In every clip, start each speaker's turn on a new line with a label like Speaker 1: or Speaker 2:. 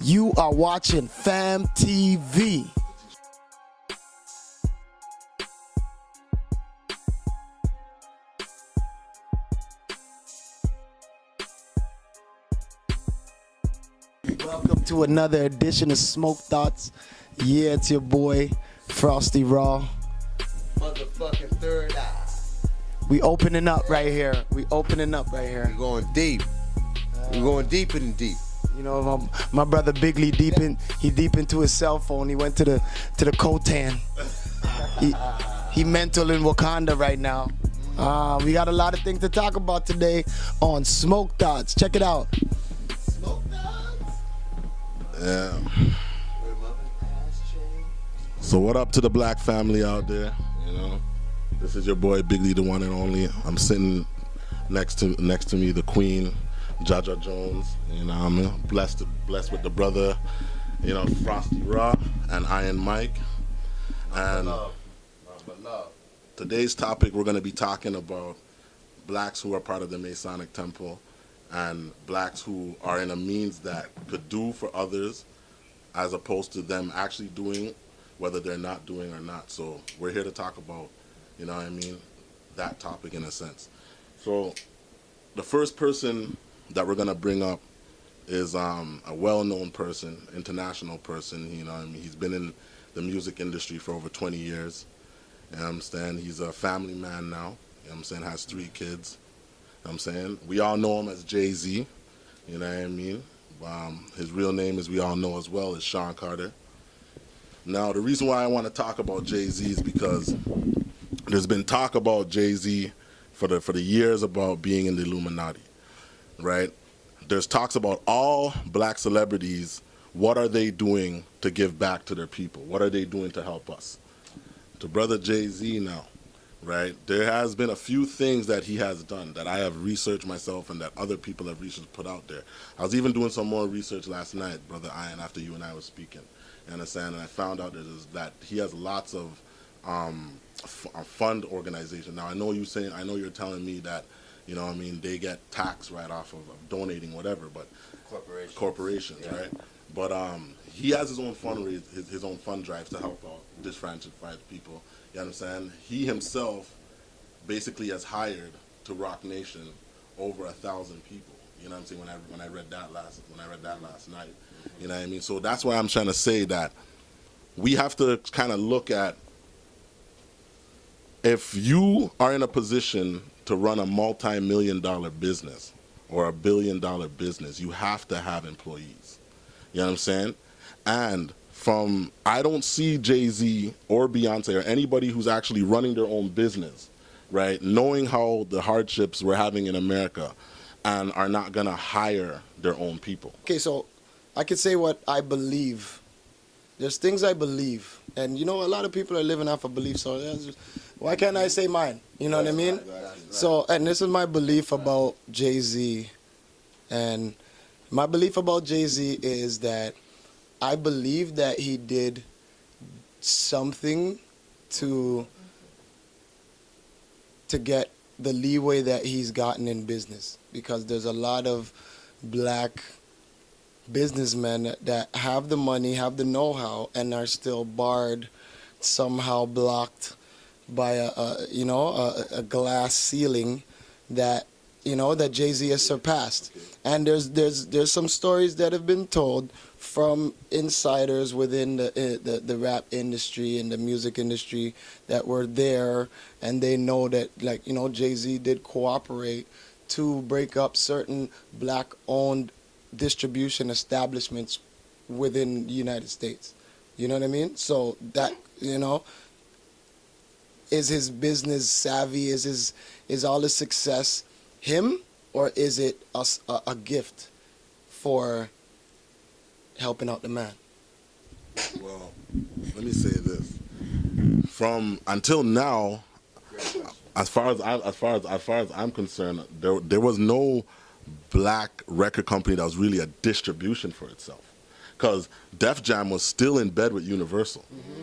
Speaker 1: You are watching Fam TV. Welcome to another edition of Smoke Thoughts. Yeah, it's your boy, Frosty Raw.
Speaker 2: Motherfucking third eye.
Speaker 1: We opening up right here. We opening up right here.
Speaker 2: We're going deep. We're going deeper than deep.
Speaker 1: You know, my brother Bigley deep into his cell phone. He went to the Kotan. He mental in Wakanda right now. We got a lot of things to talk about today on Smoke Thoughts. Check it out.
Speaker 2: Smoke Thoughts?
Speaker 3: Yeah. So what up to the black family out there? You know, this is your boy Bigley, the one and only. I'm sitting next to me, the Queen, Jaja Jones. You know, I'm blessed with the brother, you know, Frosty Raw and Iron Mike. And today's topic, we're going to be talking about blacks who are part of the Masonic Temple and blacks who are in a means that could do for others as opposed to them actually doing, whether they're not doing or not. So we're here to talk about, you know what I mean, that topic in a sense. So the first person that we're going to bring up is a well-known person, international person. You know what I mean? He's been in the music industry for over 20 years. You know what I'm saying? He's a family man now. You know what I'm saying? Has 3 kids. You know what I'm saying? We all know him as Jay-Z. You know what I mean? His real name, as we all know as well, is Sean Carter. Now, the reason why I want to talk about Jay-Z is because there's been talk about Jay-Z for the years about being in the Illuminati, right? There's talks about all black celebrities. What are they doing to give back to their people? What are they doing to help us? To brother Jay-Z now, right? There has been a few things that he has done that I have researched myself and that other people have researched put out there. I was even doing some more research last night, Brother Iron, after you and I were speaking. You understand? And I found out that he has lots of fund organization. Now, I know you're telling me that, you know what I mean, they get tax right off of donating whatever, but corporations, yeah. Right? But he has his own his own fund drives to help out disenfranchised people. You understand? He himself basically has hired to Rock Nation over 1,000 people. You know what I'm saying? When I read that last night. You know what I mean? So that's why I'm trying to say that we have to kind of look at, if you are in a position to run a multi-million-dollar business or $1 billion business, you have to have employees. You know what I'm saying? And I don't see Jay-Z or Beyonce or anybody who's actually running their own business, right, knowing how the hardships we're having in America and are not going to hire their own people.
Speaker 1: Okay, so I could say what I believe. There's things I believe. And, you know, a lot of people are living off of belief, so why can't I say mine? You know what I mean? Right. So, and this is my belief about Jay-Z. And my belief about Jay-Z is that I believe that he did something to get the leeway that he's gotten in business, because there's a lot of black businessmen that have the money, have the know-how, and are still barred, somehow blocked by a glass ceiling that, you know, that Jay-Z has surpassed. And there's some stories that have been told from insiders within the rap industry and the music industry that were there, and they know that, like, you know, Jay-Z did cooperate to break up certain black-owned distribution establishments within the United States. You know what I mean? So that, you know, is his business savvy? Is all his success him, or is it a gift for helping out the man?
Speaker 3: Well, let me say this. From until now, as far as I'm concerned, there was no black record company that was really a distribution for itself, because Def Jam was still in bed with Universal. Mm-hmm.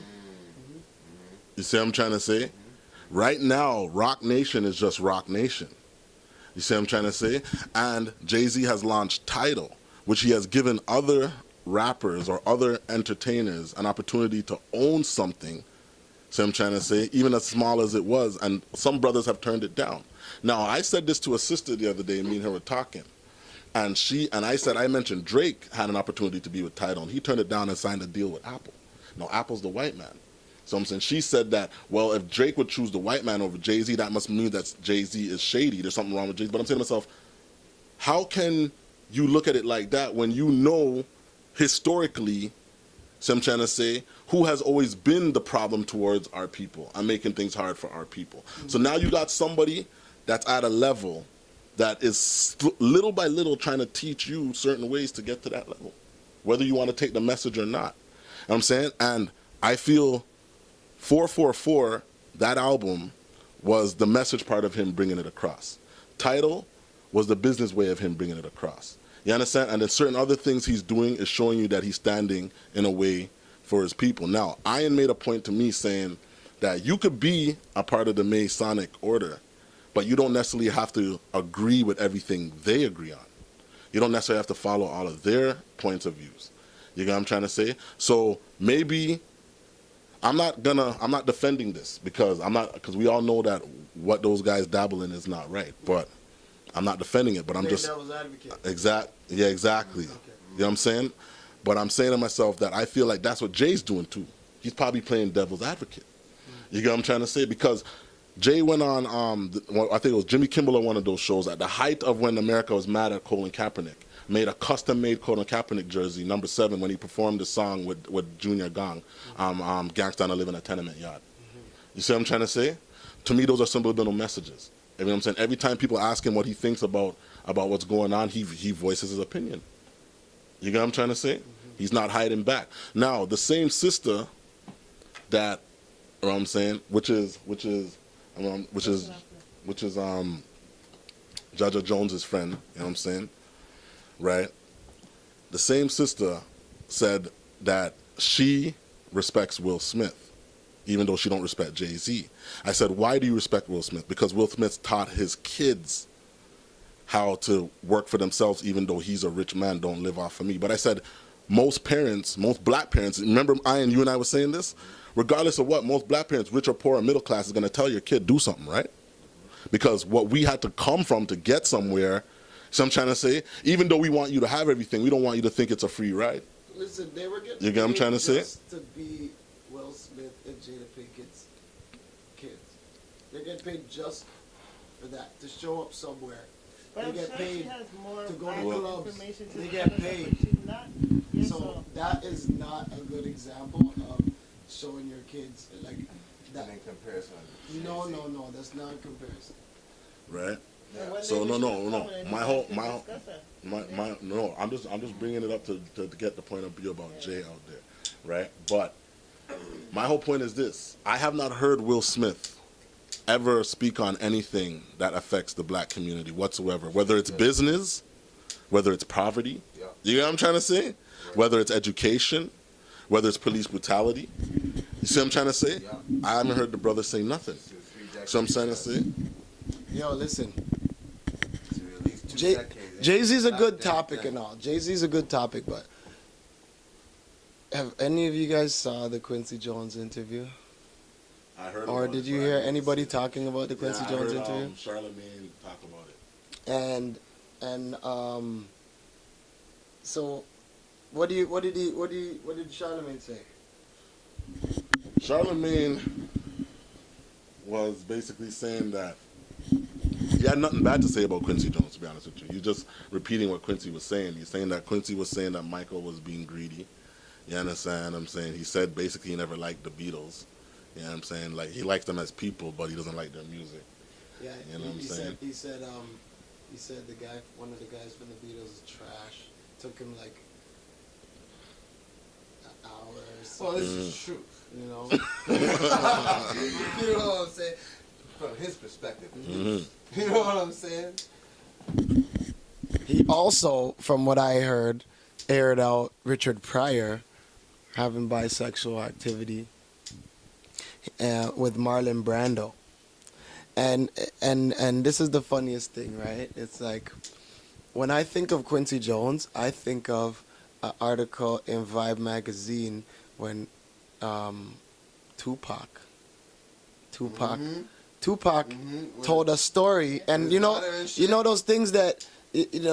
Speaker 3: You see what I'm trying to say? Mm-hmm. Right now, Rock Nation is just Rock Nation. You see what I'm trying to say? And Jay-Z has launched Tidal, which he has given other rappers or other entertainers an opportunity to own something, see what I'm trying to say, even as small as it was, and some brothers have turned it down. Now, I said this to a sister the other day, me and her were talking, and I mentioned Drake had an opportunity to be with Tidal, and he turned it down and signed a deal with Apple. Now, Apple's the white man. So I'm saying, she said that, well, if Drake would choose the white man over Jay-Z, that must mean that Jay-Z is shady. There's something wrong with Jay-Z. But I'm saying to myself, how can you look at it like that when you know historically, so I'm trying to say, who has always been the problem towards our people and making things hard for our people? So now you got somebody that's at a level that is little by little trying to teach you certain ways to get to that level, whether you want to take the message or not. You know what I'm saying? And I feel 444, that album, was the message part of him bringing it across. Tidal was the business way of him bringing it across. You understand? And then certain other things he's doing is showing you that he's standing in a way for his people. Now, Ian made a point to me saying that you could be a part of the Masonic order, but you don't necessarily have to agree with everything they agree on. You don't necessarily have to follow all of their points of views. You know what I'm trying to say? So maybe I'm not defending this because we all know that what those guys dabble in is not right. But I'm not defending it. But I'm just
Speaker 1: devil's advocate.
Speaker 3: exactly. You know what I'm saying? But I'm saying to myself that I feel like that's what Jay's doing too. He's probably playing devil's advocate. You get what I'm trying to say? Because Jay went on, I think it was Jimmy Kimmel or one of those shows at the height of when America was mad at Colin Kaepernick. Made a custom-made Colin Kaepernick jersey, number 7, when he performed the song with Junior Gong, Gangsta I Live in a Tenement Yard. You see what I'm trying to say? To me, those are subliminal messages. You know what I'm saying? Every time people ask him what he thinks about what's going on, he voices his opinion. You get what I'm trying to say? He's not hiding back. Now, the same sister that, you know what I'm saying, which is Jaja Jones's friend, you know what I'm saying? Right? The same sister said that she respects Will Smith, even though she don't respect Jay-Z. I said, why do you respect Will Smith? Because Will Smith taught his kids how to work for themselves, even though he's a rich man, don't live off of me. But I said, most black parents, remember, Ian, you and I were saying this? Regardless of what, most black parents, rich or poor or middle class, is going to tell your kid, do something, right? Because what we had to come from to get somewhere, so I'm trying to say, even though we want you to have everything, we don't want you to think it's a free ride.
Speaker 1: Listen, they were getting
Speaker 3: You get what I'm trying to say?
Speaker 1: just to be Will Smith and Jada Pinkett's kids. They get paid just for that, to show up somewhere.
Speaker 4: But
Speaker 1: They
Speaker 4: I'm
Speaker 1: get
Speaker 4: sure
Speaker 1: paid
Speaker 4: she has more
Speaker 1: to go to
Speaker 4: vital
Speaker 1: clubs.
Speaker 4: information to
Speaker 1: They
Speaker 4: the
Speaker 1: get
Speaker 4: other
Speaker 1: paid.
Speaker 4: stuff, but she's not. Yes,
Speaker 1: So that is not a good example of showing your kids like that.
Speaker 2: In comparison.
Speaker 1: No, that's not a comparison.
Speaker 3: Right?
Speaker 4: And one day
Speaker 3: So
Speaker 4: we
Speaker 3: no,
Speaker 4: should
Speaker 3: no,
Speaker 4: come
Speaker 3: no.
Speaker 4: and
Speaker 3: My
Speaker 4: have
Speaker 3: whole,
Speaker 4: to
Speaker 3: my,
Speaker 4: discuss that.
Speaker 3: no. I'm just bringing it up to get the point of view about Jay out there, right? But my whole point is this: I have not heard Will Smith ever speak on anything that affects the black community whatsoever, whether it's business, whether it's poverty.
Speaker 2: Yeah.
Speaker 3: You know what I'm trying to say? Whether it's education, whether it's police brutality. You see what I'm trying to say?
Speaker 2: Yeah.
Speaker 3: I haven't heard the brother say nothing. So I'm trying to say.
Speaker 1: Yo, listen.
Speaker 2: At least 2 decades.
Speaker 1: Jay-Z's a good
Speaker 2: That-
Speaker 1: topic and all. Jay-Z's a good topic, but have any of you guys saw the Quincy Jones interview?
Speaker 3: I heard
Speaker 1: Or
Speaker 3: about
Speaker 1: did
Speaker 3: it,
Speaker 1: you
Speaker 3: but I
Speaker 1: hear
Speaker 3: didn't
Speaker 1: anybody
Speaker 3: see it.
Speaker 1: talking about the Quincy Jones
Speaker 3: I heard,
Speaker 1: interview?
Speaker 3: Charlemagne talk about it.
Speaker 1: And so what did Charlemagne say?
Speaker 3: Charlemagne was basically saying that he had nothing bad to say about Quincy Jones, to be honest with you. You're just repeating what Quincy was saying. He's saying that Quincy was saying that Michael was being greedy. You understand what I'm saying? He said basically he never liked the Beatles. You know what I'm saying? Like, he likes them as people, but he doesn't like their music.
Speaker 1: Yeah,
Speaker 3: You know what I'm saying?
Speaker 1: He said one of the guys from the Beatles is trash. Took him like an hour or so.
Speaker 2: Well, this is true.
Speaker 1: You know?
Speaker 2: You know what I'm saying? From his perspective. You know what I'm saying?
Speaker 1: He also, from what I heard, aired out Richard Pryor having bisexual activity with Marlon Brando. And this is the funniest thing, right? It's like, when I think of Quincy Jones, I think of an article in Vibe magazine when Tupac
Speaker 2: Mhm.
Speaker 1: Tupac
Speaker 2: Mhm.
Speaker 1: told a story, and
Speaker 2: His daughter and shit.
Speaker 1: you know those things that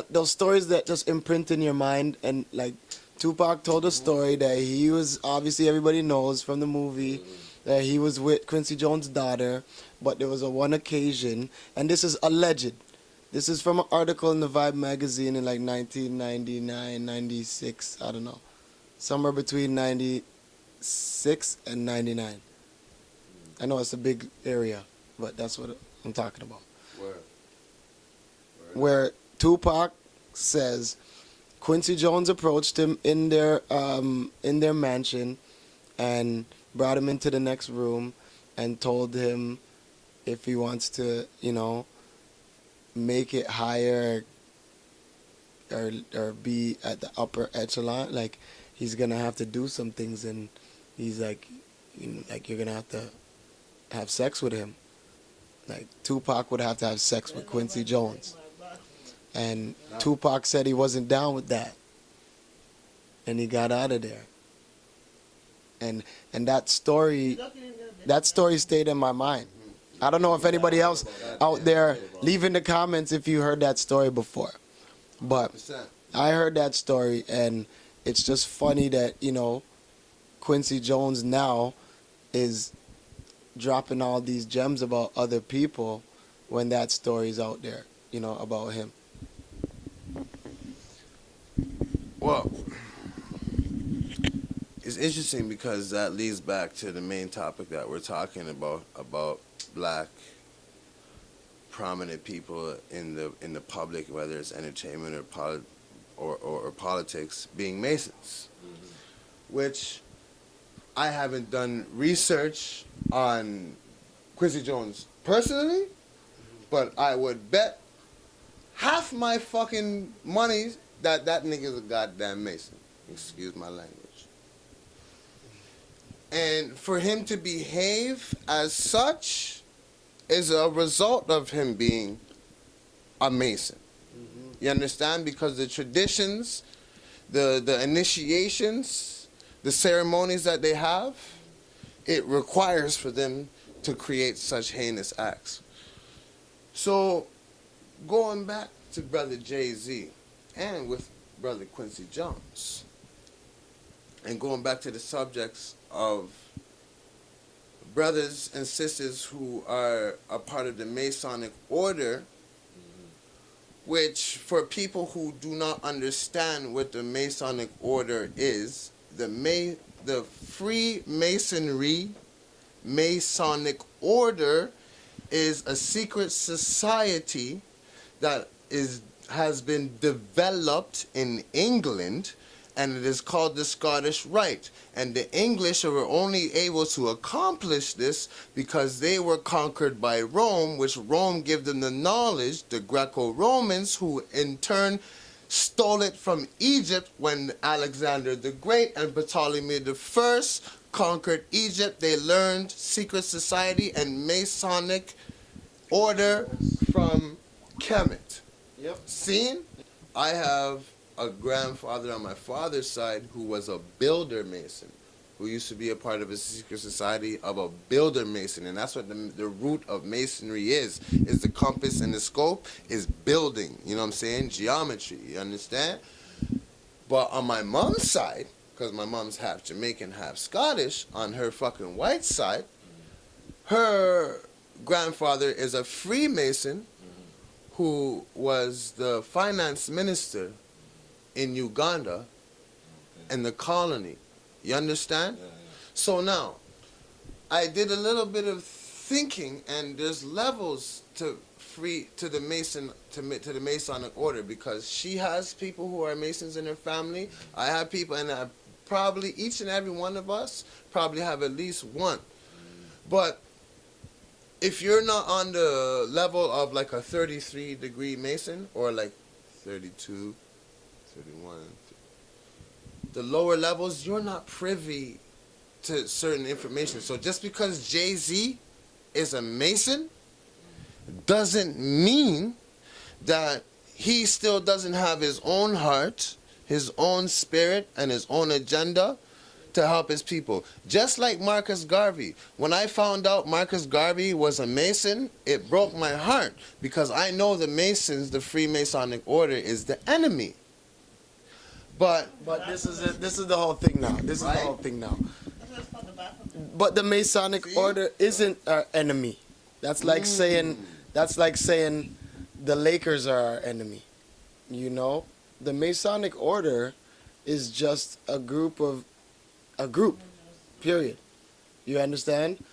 Speaker 1: those stories that just imprint in your mind, and like Tupac told a story that he was, obviously everybody knows from the movie, that he was with Quincy Jones' daughter, but there was a one occasion, and this is alleged. This is from an article in the Vibe magazine in like 1999, 96, I don't know, somewhere between 96 and 99. I know it's a big area, but that's what I'm talking about.
Speaker 2: Word.
Speaker 1: Where Tupac says Quincy Jones approached him in their mansion and brought him into the next room and told him if he wants to, make it higher or be at the upper echelon, like he's gonna have to do some things, and he's like, you're gonna have to have sex with him. Like Tupac would have to have sex with Quincy Jones. And Tupac said he wasn't down with that. And he got out of there. And that story stayed in my mind. I don't know if anybody else out there, leave in the comments if you heard that story before. But
Speaker 2: 100%.
Speaker 1: I heard that story, and it's just funny that, Quincy Jones now is dropping all these gems about other people when that story's out there, about him.
Speaker 5: Well, it's interesting because that leads back to the main topic that we're talking about black prominent people in the public, whether it's entertainment or politics, being Masons, which I haven't done research on Quincy Jones personally, but I would bet half my fucking money that nigga's a goddamn Mason. Excuse my language. And for him to behave as such is a result of him being a Mason. You understand? Because the traditions, the initiations, the ceremonies that they have, it requires for them to create such heinous acts. So, going back to Brother Jay-Z and with Brother Quincy Jones, and going back to the subjects of brothers and sisters who are a part of the Masonic order, which for people who do not understand what the Masonic order is, the Freemasonry Masonic order is a secret society that has been developed in England, and it is called the Scottish Rite. And the English were only able to accomplish this because they were conquered by Rome, which Rome gave them the knowledge, the Greco-Romans, who in turn stole it from Egypt when Alexander the Great and Ptolemy the First conquered Egypt. They learned secret society and Masonic order from Kemet.
Speaker 1: Yep.
Speaker 5: Seen? I have a grandfather on my father's side who was a builder mason, who used to be a part of a secret society of a builder mason. And that's what the root of masonry is the compass and the scope is building. You know what I'm saying? Geometry. You understand? But on my mom's side, because my mom's half Jamaican, half Scottish, on her fucking white side, her grandfather is a Freemason who was the finance minister in Uganda and the colony. You understand?
Speaker 2: Yeah, yeah.
Speaker 5: So now, I did a little bit of thinking, and there's levels to the Masonic order, because she has people who are Masons in her family. I have people, and I probably each and every one of us probably have at least one. But if you're not on the level of like a 33-degree Mason, or like 32, 31, the lower levels, you're not privy to certain information. So just because Jay-Z is a Mason doesn't mean that he still doesn't have his own heart, his own spirit and his own agenda to help his people. Just like Marcus Garvey. When I found out Marcus Garvey was a Mason, it broke my heart because I know the Masons, the Freemasonic order, is the enemy. But
Speaker 1: this is it. This is the whole thing now. This is the whole thing now. But the Masonic order isn't our enemy. That's like saying the Lakers are our enemy. You know, the Masonic order is just a group. Period. You understand?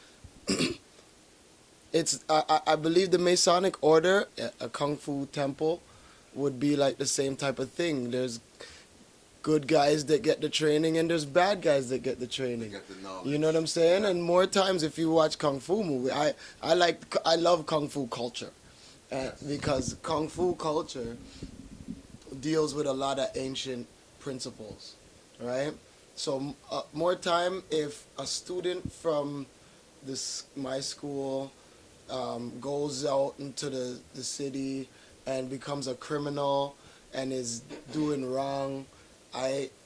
Speaker 1: I believe the Masonic order, a kung fu temple, would be like the same type of thing. There's good guys that get the training and there's bad guys that get the training. You know what I'm saying? And more times if you watch kung fu movie, I love kung fu culture. Because kung fu culture deals with a lot of ancient principles, right? So more time if a student from my school goes out into the city and becomes a criminal and is doing wrong,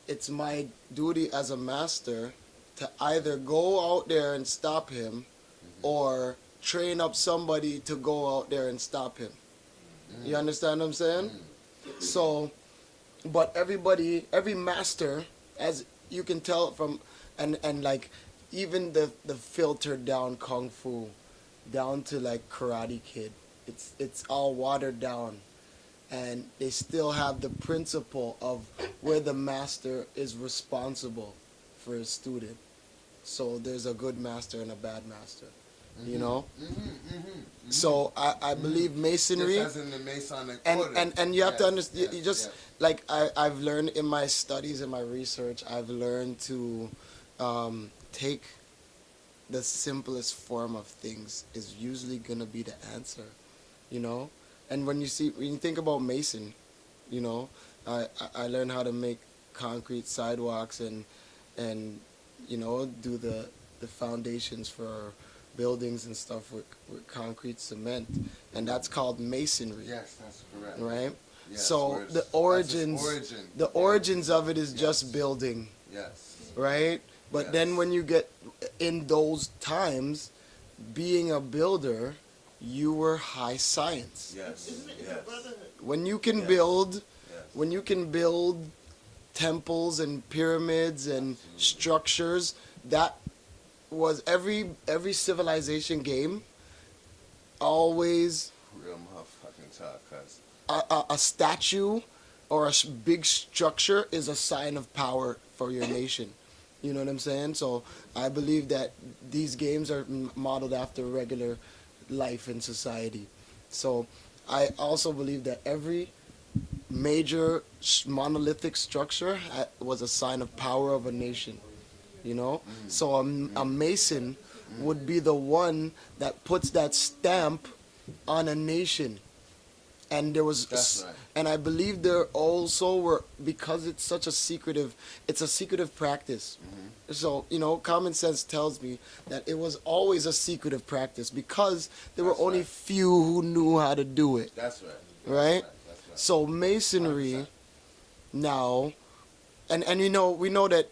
Speaker 1: it's my duty as a master to either go out there and stop him or train up somebody to go out there and stop him. You understand what I'm saying? So, but every master, as you can tell from, and like even the filtered down kung fu down to like Karate Kid, it's all watered down. And they still have the principle of where the master is responsible for his student. So there's a good master and a bad master, you know? So I believe Masonry,
Speaker 5: just as in the Masonic order.
Speaker 1: and you have to understand, you just, like I've learned in my studies and my research, I've learned to take the simplest form of things is usually going to be the answer, you know? And when you think about Mason, you know, I learned how to make concrete sidewalks and you know, do the foundations for buildings and stuff with concrete cement, and that's called masonry.
Speaker 5: Yes, that's correct.
Speaker 1: Right?
Speaker 5: Yes,
Speaker 1: so the origins of it is just building.
Speaker 5: Yes.
Speaker 1: Right? But then when you get in those times, being a builder, you were high science.
Speaker 5: Yes.
Speaker 1: When you can build temples and pyramids and structures, that was every civilization game always
Speaker 5: Real motherfucking talk, cuz.
Speaker 1: a statue or a big structure is a sign of power for your nation. You know what I'm saying? So I believe that these games are modeled after regular life in society. So I also believe that every major monolithic structure was a sign of power of a nation. You know? So a mason would be the one that puts that stamp on a nation. And there was,
Speaker 5: That's right.
Speaker 1: and I believe there also were, because it's such a secretive practice. So, you know, common sense tells me that it was always a secretive practice because there were only few who knew how to do it.
Speaker 5: That's right.
Speaker 1: Right?
Speaker 5: That's right.
Speaker 1: So masonry now, and you know, we know that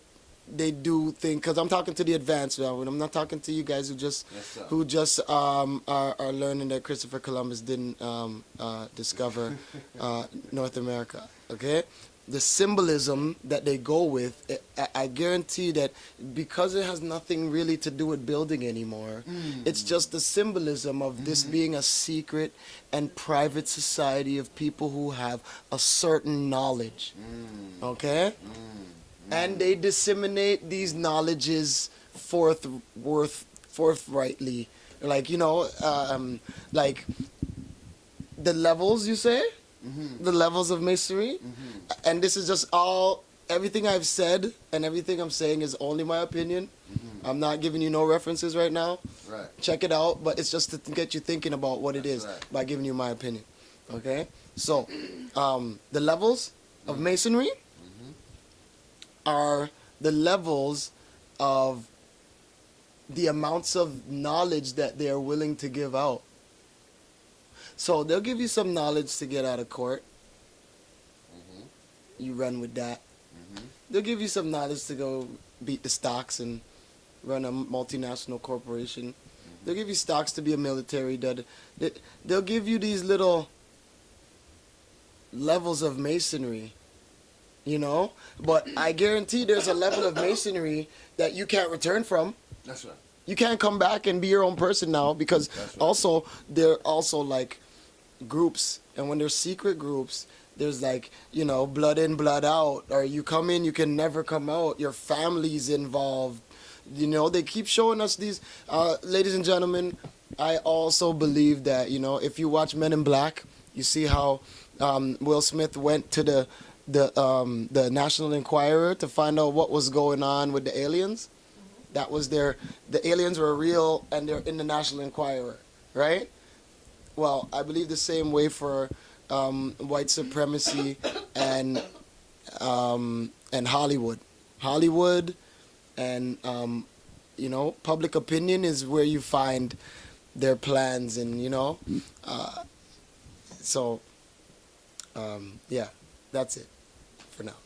Speaker 1: they do think, because I'm talking to the advanced now, and I'm not talking to you guys who just are learning that Christopher Columbus didn't discover North America. Okay, the symbolism that they go with, I guarantee that because it has nothing really to do with building anymore, it's just the symbolism of this being a secret and private society of people who have a certain knowledge. Okay. And they disseminate these knowledges forthrightly, like, you know, like the levels, you say, the levels of masonry, and this is just everything I've said and everything I'm saying is only my opinion. I'm not giving you no references right now.
Speaker 5: Right.
Speaker 1: Check it out, but it's just to get you thinking about what it is by giving you my opinion. Okay, so the levels of masonry are the levels of the amounts of knowledge that they are willing to give out. So they'll give you some knowledge to get out of court. You run with that. they'll give you some knowledge to go beat the stocks and run a multinational corporation. They'll give you stocks to be a military. They'll give you these little levels of masonry, you know. But I guarantee there's a level of masonry that you can't return from.
Speaker 5: That's right.
Speaker 1: You can't come back and be your own person now, because
Speaker 5: That's right.
Speaker 1: also they're also like groups, and when there's secret groups, there's like, you know, blood in, blood out, or you come in, you can never come out. Your family's involved. You know, they keep showing us these. Ladies and gentlemen, I also believe that, you know, if you watch Men in Black, you see how Will Smith went to the National Enquirer to find out what was going on with the aliens. That was the aliens were real, and they're in the National Enquirer, right? Well, I believe the same way for white supremacy and Hollywood. Hollywood and you know, public opinion is where you find their plans, and you know, so yeah, that's it for now.